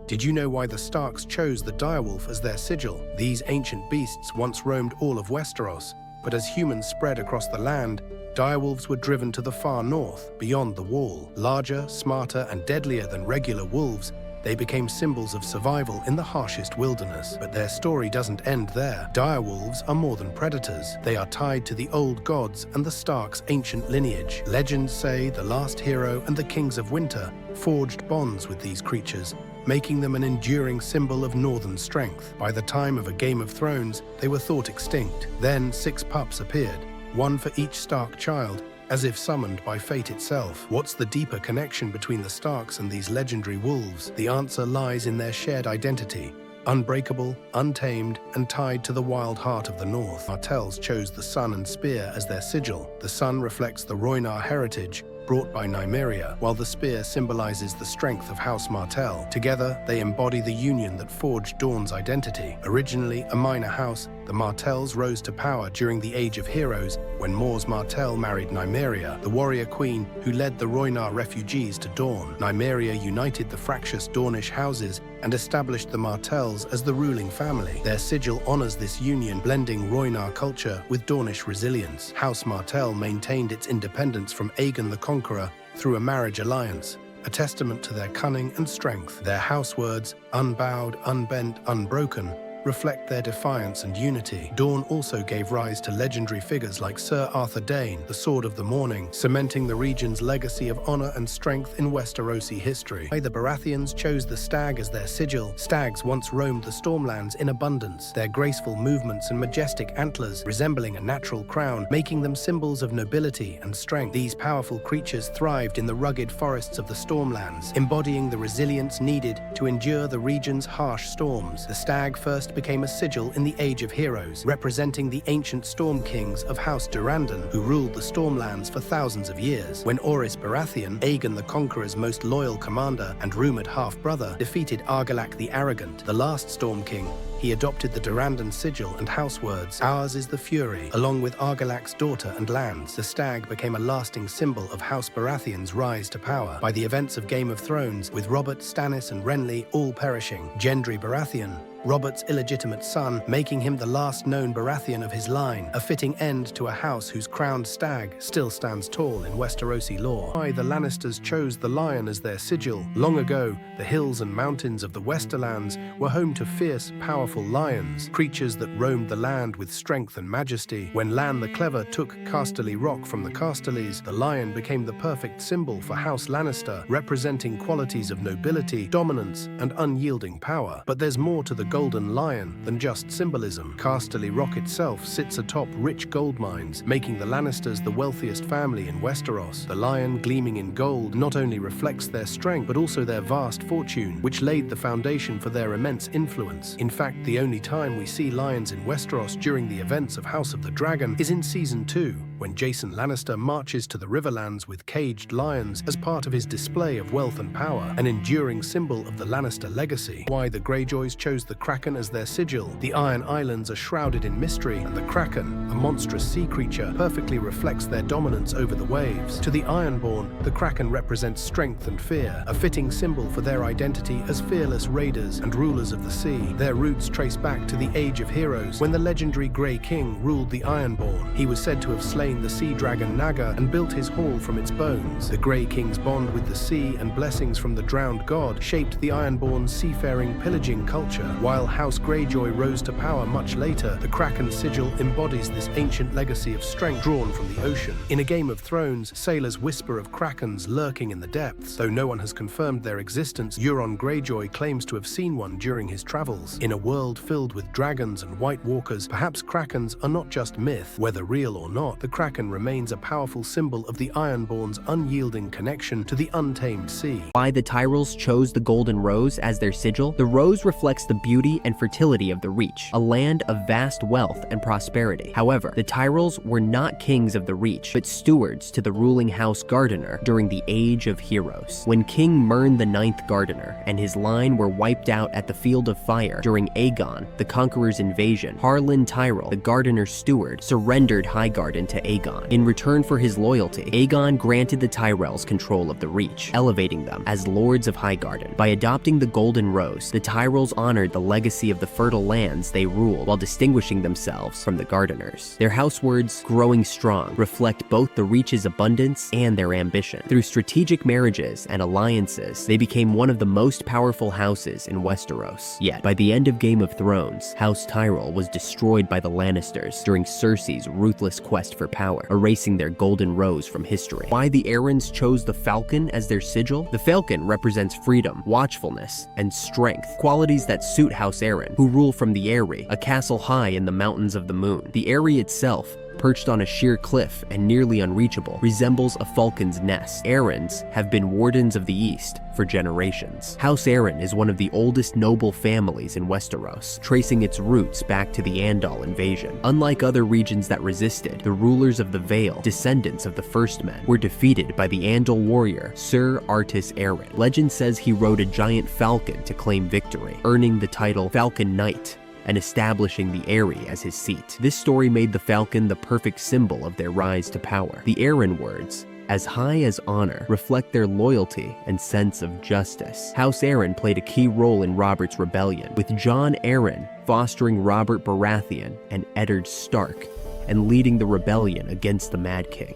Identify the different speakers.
Speaker 1: Did you know why the Starks chose the direwolf as their sigil? These ancient beasts once roamed all of Westeros, but as humans spread across the land, direwolves were driven to the far north, beyond the wall. Larger, smarter, and deadlier than regular wolves, they became symbols of survival in the harshest wilderness. But their story doesn't end there. Direwolves are more than predators. They are tied to the old gods and the Starks' ancient lineage. Legends say the last hero and the kings of winter forged bonds with these creatures, making them an enduring symbol of northern strength. By the time of A Game of Thrones, they were thought extinct. Then 6 pups appeared, one for each Stark child, as if summoned by fate itself. What's the deeper connection between the Starks and these legendary wolves? The answer lies in their shared identity. Unbreakable, untamed, and tied to the wild heart of the north. Tyrells chose the sun and spear as their sigil. The sun reflects the Rhoynar heritage brought by Nymeria, while the spear symbolizes the strength of House Martell. Together, they embody the union that forged Dawn's identity. Originally a minor house, the Martells rose to power during the Age of Heroes when Mors Martell married Nymeria, the warrior queen who led the Rhoynar refugees to Dawn. Nymeria united the fractious Dornish houses and established the Martells as the ruling family. Their sigil honors this union, blending Rhoynar culture with Dornish resilience. House Martell maintained its independence from Aegon the Conqueror through a marriage alliance, a testament to their cunning and strength. Their house words, unbowed, unbent, unbroken, reflect their defiance and unity. Dawn also gave rise to legendary figures like Sir Arthur Dayne, the Sword of the Morning, cementing the region's legacy of honor and strength in Westerosi history. The Baratheons chose the stag as their sigil. Stags once roamed the Stormlands in abundance, their graceful movements and majestic antlers resembling a natural crown, making them symbols of nobility and strength. These powerful creatures thrived in the rugged forests of the Stormlands, embodying the resilience needed to endure the region's harsh storms. The stag first became a sigil in the Age of Heroes, representing the ancient Storm Kings of House Durrandon, who ruled the Stormlands for thousands of years. When Orys Baratheon, Aegon the Conqueror's most loyal commander and rumored half-brother, defeated Argilac the Arrogant, the last Storm King, he adopted the Durrandon sigil and house words, "Ours is the fury." Along with Argilac's daughter and lands, the stag became a lasting symbol of House Baratheon's rise to power. By the events of Game of Thrones, with Robert, Stannis, and Renly all perishing, Gendry Baratheon, Robert's illegitimate son, making him the last known Baratheon of his line, a fitting end to a house whose crowned stag still stands tall in Westerosi lore. Why the Lannisters chose the lion as their sigil. Long ago, the hills and mountains of the Westerlands were home to fierce, powerful lions, creatures that roamed the land with strength and majesty. When Lann the Clever took Casterly Rock from the Casterlys, the lion became the perfect symbol for House Lannister, representing qualities of nobility, dominance, and unyielding power. But there's more to the Golden Lion than just symbolism. Casterly Rock itself sits atop rich gold mines, making the Lannisters the wealthiest family in Westeros. The lion, gleaming in gold, not only reflects their strength but also their vast fortune, which laid the foundation for their immense influence. In fact, the only time we see lions in Westeros during the events of House of the Dragon is in Season 2, when Jason Lannister marches to the Riverlands with caged lions as part of his display of wealth and power, an enduring symbol of the Lannister legacy. Why the Greyjoys chose the Kraken as their sigil. The Iron Islands are shrouded in mystery, and the Kraken, a monstrous sea creature, perfectly reflects their dominance over the waves. To the Ironborn, the Kraken represents strength and fear, a fitting symbol for their identity as fearless raiders and rulers of the sea. Their roots trace back to the Age of Heroes, when the legendary Grey King ruled the Ironborn. He was said to have slain the sea dragon Naga and built his hall from its bones. The Grey King's bond with the sea and blessings from the drowned god shaped the Ironborn's seafaring pillaging culture. While House Greyjoy rose to power much later, the Kraken sigil embodies this ancient legacy of strength drawn from the ocean. In A Game of Thrones, sailors whisper of krakens lurking in the depths. Though no one has confirmed their existence, Euron Greyjoy claims to have seen one during his travels. In a world filled with dragons and White Walkers, perhaps krakens are not just myth. Whether real or not, the Kraken remains a powerful symbol of the Ironborn's unyielding connection to the untamed sea.
Speaker 2: Why the Tyrells chose the Golden Rose as their sigil? The rose reflects the beauty and fertility of the Reach, a land of vast wealth and prosperity. However, the Tyrells were not kings of the Reach, but stewards to the ruling House Gardener during the Age of Heroes. When King Mern the Ninth Gardener and his line were wiped out at the Field of Fire during Aegon the Conqueror's invasion, Harlan Tyrell, the Gardener's steward, surrendered Highgarden to Aegon. In return for his loyalty, Aegon granted the Tyrells control of the Reach, elevating them as Lords of Highgarden. By adopting the Golden Rose, the Tyrells honored the legacy of the fertile lands they ruled while distinguishing themselves from the Gardeners. Their house words, growing strong, reflect both the Reach's abundance and their ambition. Through strategic marriages and alliances, they became one of the most powerful houses in Westeros. Yet, by the end of Game of Thrones, House Tyrell was destroyed by the Lannisters during Cersei's ruthless quest for power, erasing their Golden Rose from history. Why the Arryns chose the falcon as their sigil? The falcon represents freedom, watchfulness, and strength, qualities that suit House Arryn, who rule from the Eyrie, a castle high in the mountains of the moon. The Eyrie itself, perched on a sheer cliff and nearly unreachable, resembles a falcon's nest. Arryns have been Wardens of the East for generations. House Arryn is one of the oldest noble families in Westeros, tracing its roots back to the Andal invasion. Unlike other regions that resisted, the rulers of the Vale, descendants of the First Men, were defeated by the Andal warrior Sir Artus Arryn. Legend says he rode a giant falcon to claim victory, earning the title Falcon Knight and establishing the Eyrie as his seat. This story made the falcon the perfect symbol of their rise to power. The Arryn words, as high as honor, reflect their loyalty and sense of justice. House Arryn played a key role in Robert's rebellion, with Jon Arryn fostering Robert Baratheon and Eddard Stark and leading the rebellion against the Mad King.